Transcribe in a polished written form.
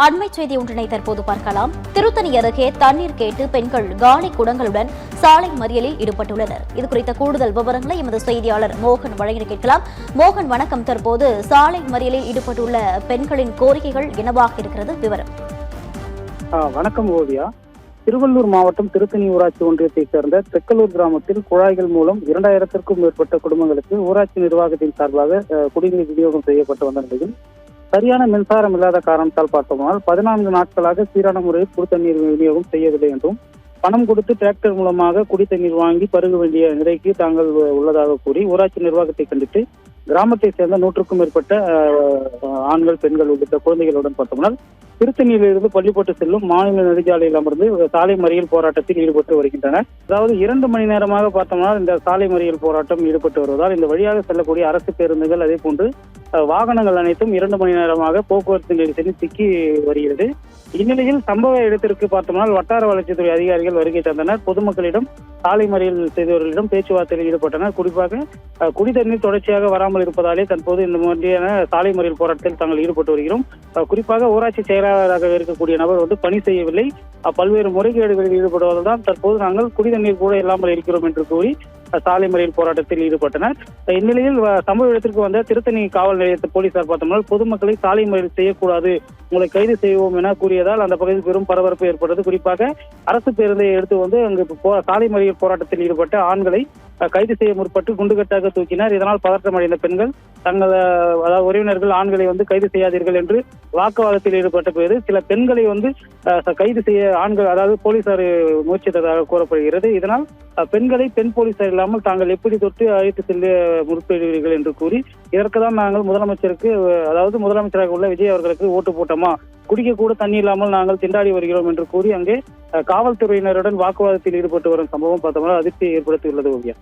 அண்மை செய்தி ஒன்றினை தற்போது பார்க்கலாம். திருத்தணி அருகே தண்ணீர் கேட்டு பெண்கள் காலி குடங்களுடன் சாலை மறியலில் ஈடுபட்டுள்ளனர். இது குறித்த கூடுதல் விவரங்களை எமது செய்தியாளர் மோகன் வழங்கி கேட்கலாம். மோகன், வணக்கம். தற்போது சாலை மறியலில் ஈடுபட்டுள்ள பெண்களின் கோரிக்கைகள் என்னவாக இருக்கிறது? விவரம். வணக்கம் ஓவியா. திருவள்ளூர் மாவட்டம் திருத்தணி ஊராட்சி ஒன்றியத்தை சேர்ந்த தெக்கலூர் கிராமத்தில் குழாய்கள் மூலம் 2000க்கும் மேற்பட்ட குடும்பங்களுக்கு ஊராட்சி நிர்வாகத்தின் சார்பாக குடிநீர் விநியோகம் செய்யப்பட்டு வந்த நிலையில் சரியான மின்சாரம் இல்லாத காரணத்தால் பார்த்தோம்னால் 14 நாட்களாக சீரான முறையில் குடித்தண்ணீர் விநியோகம் செய்யவில்லை என்றும் பணம் கொடுத்து டிராக்டர் மூலமாக குடித்தண்ணீர் வாங்கி பருக வேண்டிய நிலைக்கு தாங்கள் உள்ளதாக கூறி ஊராட்சி நிர்வாகத்தை கண்டித்து கிராமத்தை சேர்ந்த 100க்கும் மேற்பட்ட ஆண்கள், பெண்கள் உள்ளிட்ட குழந்தைகளுடன் பார்த்தோம்னால் திருத்தணியிலிருந்து பள்ளிப்பட்டு செல்லும் மாநில நெடுஞ்சாலையில் அமர்ந்து சாலை மறியல் போராட்டத்தில் ஈடுபட்டு வருகின்றனர். அதாவது 2 மணி நேரமாக பார்த்தோம்னா இந்த சாலை மறியல் போராட்டம் ஈடுபட்டு வருவதால் இந்த வழியாக செல்லக்கூடிய அரசு பேருந்துகள் அதே போன்று வாகனங்கள் அனைத்தும் 2 மணி நேரமாக போக்குவரத்து நெரிசலில் சிக்கி வருகிறது. இந்நிலையில் சம்பவ இடத்திற்கு பார்த்தோம்னால் வட்டார வளர்ச்சித்துறை அதிகாரிகள் வருகை தந்தனர். பொதுமக்களிடம் சாலை மறியல் செய்தவர்களிடம் பேச்சுவார்த்தையில் ஈடுபட்டனர். குறிப்பாக குடிதண்ணீர் தொடர்ச்சியாக வராமல் இருப்பதாலே தற்போது இந்த மாதிரியான சாலை மறியல் போராட்டத்தில் தாங்கள் ஈடுபட்டு வருகிறோம். குறிப்பாக ஊராட்சி செயலாளராக இருக்கக்கூடிய நபர் பணி செய்யவில்லை, பல்வேறு முறைகேடுகளில் ஈடுபடுவதால் தான் தற்போது நாங்கள் குடிதண்ணீர் கூட இல்லாமல் இருக்கிறோம் என்று கூறி சாலை மறியல் போராட்டத்தில் ஈடுபட்டனர். இந்நிலையில் சம்பவ இடத்திற்கு வந்த திருத்தணி காவல் நிலையத்தை போலீசார் பார்த்தோம்னால் பொதுமக்களை சாலை மறியல் செய்யக்கூடாது, உங்களை கைது செய்வோம் என கூறியதால் அந்த பகுதியில் பெரும் பரபரப்பு ஏற்பட்டது. குறிப்பாக அரசு பேருந்தை எடுத்து அங்கு சாலை மறியல் போராட்டத்தில் ஈடுபட்ட ஆண்களை கைது செய்ய முற்பட்டு குண்டுகட்டாக தூக்கினர். இதனால் பதற்றமடைந்த பெண்கள் தங்கள் உறவினர்கள் ஆண்களை கைது செய்யாதீர்கள் என்று வாக்குவாதத்தில் ஈடுபட்ட போது சில பெண்களை கைது செய்ய ஆண்கள் போலீசார் முயற்சித்ததாக கூறப்படுகிறது. இதனால் பெண்களை பெண் போலீசார் இல்லாமல் தாங்கள் எப்படி தொட்டு அழைத்து செல்ல முற்படுவீர்கள் என்று கூறி இதற்கு தான் நாங்கள் முதலமைச்சருக்கு முதலமைச்சராக உள்ள விஜய் அவர்களுக்கு ஓட்டு போட்டோமா, குடிக்க கூட தண்ணி இல்லாமல் நாங்கள் திண்டாடி வருகிறோம் என்று கூறி அங்கே காவல்துறையினருடன் வாக்குவாதத்தில் ஈடுபட்டு வரும் சம்பவம் பார்த்தோம்னா அதிர்ச்சியை ஏற்படுத்தியுள்ளது. ஓவியா.